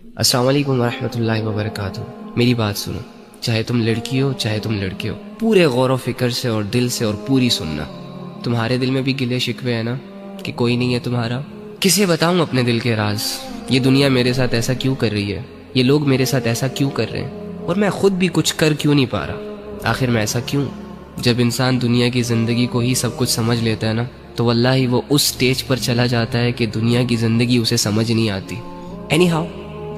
السلام علیکم ورحمۃ اللہ وبرکاتہ۔ میری بات سنو، چاہے تم لڑکی ہو چاہے تم لڑکے ہو، پورے غور و فکر سے اور دل سے اور پوری سننا۔ تمہارے دل میں بھی گلے شکوے ہیں نا کہ کوئی نہیں ہے تمہارا؟ کسے بتاؤں اپنے دل کے راز؟ یہ دنیا میرے ساتھ ایسا کیوں کر رہی ہے؟ یہ لوگ میرے ساتھ ایسا کیوں کر رہے ہیں؟ اور میں خود بھی کچھ کر کیوں نہیں پا رہا؟ آخر میں ایسا کیوں؟ جب انسان دنیا کی زندگی کو ہی سب کچھ سمجھ لیتا ہے نا، تو واللہ ہی وہ اس سٹیج پر چلا جاتا ہے کہ دنیا کی زندگی اسے سمجھ نہیں آتی۔ اینی ہاؤ،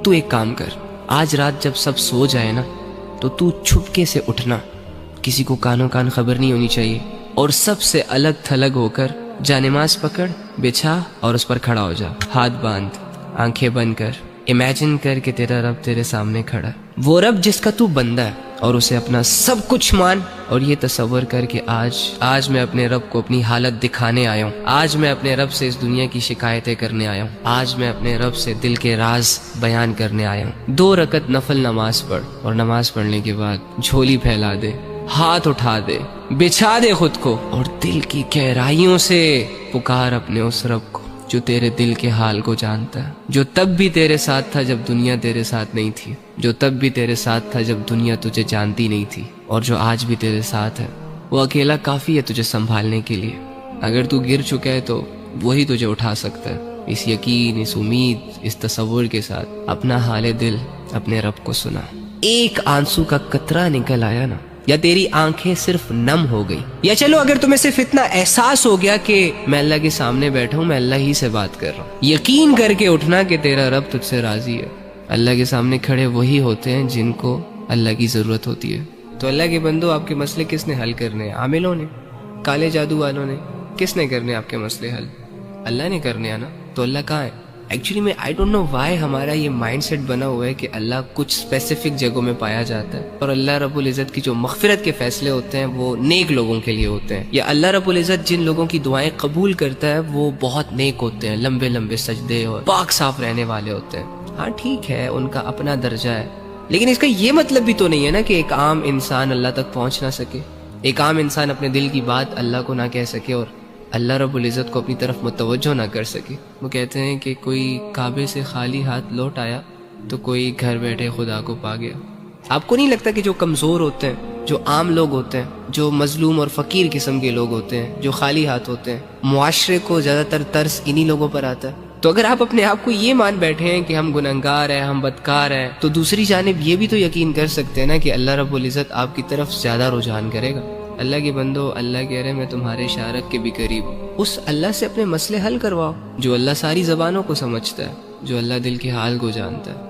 تو ایک کام کر، آج رات جب سب سو جائے نا تو چھپکے سے اٹھنا، کسی کو کانوں کان خبر نہیں ہونی چاہیے، اور سب سے الگ تھلگ ہو کر جانماز پکڑ، بچھا اور اس پر کھڑا ہو جا، ہاتھ باندھ، آنکھیں بند کر، امیجن کر کہ تیرا رب تیرے سامنے کھڑا ہے، وہ رب جس کا تو بندہ ہے، اور اسے اپنا سب کچھ مان، اور یہ تصور کر کہ آج میں اپنے رب کو اپنی حالت دکھانے آیا ہوں، آج میں اپنے رب سے اس دنیا کی شکایتیں کرنے آیا ہوں، آج میں اپنے رب سے دل کے راز بیان کرنے آیا ہوں۔ 2 رکعت نفل نماز پڑھ، اور نماز پڑھنے کے بعد جھولی پھیلا دے، ہاتھ اٹھا دے، بچھا دے خود کو، اور دل کی گہرائیوں سے پکار اپنے اس رب کو جو تیرے دل کے حال کو جانتا ہے، جو تب بھی تیرے ساتھ تھا جب دنیا تیرے ساتھ نہیں تھی، جو تب بھی تیرے ساتھ تھا جب دنیا تجھے جانتی نہیں تھی، اور جو آج بھی تیرے ساتھ ہے۔ وہ اکیلا کافی ہے تجھے سنبھالنے کے لیے۔ اگر تو گر چکا ہے تو وہی تجھے اٹھا سکتا ہے۔ اس یقین، اس امید، اس تصور کے ساتھ اپنا حال دل اپنے رب کو سنا۔ ایک آنسو کا قطرہ نکل آیا نا، یا تیری آنکھیں صرف نم ہو گئی، یا چلو اگر تمہیں صرف اتنا احساس ہو گیا کہ میں اللہ کے سامنے بیٹھا ہوں، میں اللہ ہی سے بات کر رہا ہوں، یقین کر کے اٹھنا کہ تیرا رب تجھ سے راضی ہے۔ اللہ کے سامنے کھڑے وہی ہوتے ہیں جن کو اللہ کی ضرورت ہوتی ہے۔ تو اللہ کے بندو، آپ کے مسئلے کس نے حل کرنے ہیں؟ عاملوں نے؟ کالے جادو والوں نے؟ کس نے کرنے آپ کے مسئلے حل؟ اللہ نے کرنے ہیں نا۔ تو اللہ کہاں ہے؟ ایکچولی میں آئی ڈونٹ نو وائی ہمارا یہ مائنڈ سیٹ بنا ہوا ہے کہ اللہ کچھ اسپیسیفک جگہوں میں پایا جاتا ہے، اور اللہ رب العزت کی جو مغفرت کے فیصلے ہوتے ہیں وہ نیک لوگوں کے لیے ہوتے ہیں، یا اللہ رب العزت جن لوگوں کی دعائیں قبول کرتا ہے وہ بہت نیک ہوتے ہیں، لمبے لمبے سجدے اور پاک صاف رہنے والے ہوتے ہیں۔ ہاں ٹھیک ہے، ان کا اپنا درجہ ہے، لیکن اس کا یہ مطلب بھی تو نہیں ہے نا کہ ایک عام انسان اللہ تک پہنچ نہ سکے، ایک عام انسان اپنے دل کی بات اللہ کو نہ کہہ سکے، اور اللہ رب العزت کو اپنی طرف متوجہ نہ کر سکے۔ وہ کہتے ہیں کہ کوئی کعبے سے خالی ہاتھ لوٹ آیا تو کوئی گھر بیٹھے خدا کو پا گیا۔ آپ کو نہیں لگتا کہ جو کمزور ہوتے ہیں، جو عام لوگ ہوتے ہیں، جو مظلوم اور فقیر قسم کے لوگ ہوتے ہیں، جو خالی ہاتھ ہوتے ہیں، معاشرے کو زیادہ تر ترس انہی لوگوں پر آتا ہے؟ تو اگر آپ اپنے آپ کو یہ مان بیٹھے ہیں کہ ہم گنہگار ہیں، ہم بدکار ہیں، تو دوسری جانب یہ بھی تو یقین کر سکتے ہیں نا کہ اللہ رب العزت آپ کی طرف زیادہ رجحان کرے گا۔ اللہ کے بندو، اللہ کہہ رہے میں تمہارے شارک کے بھی قریب ہوں۔ اس اللہ سے اپنے مسئلے حل کرواؤ جو اللہ ساری زبانوں کو سمجھتا ہے، جو اللہ دل کے حال کو جانتا ہے۔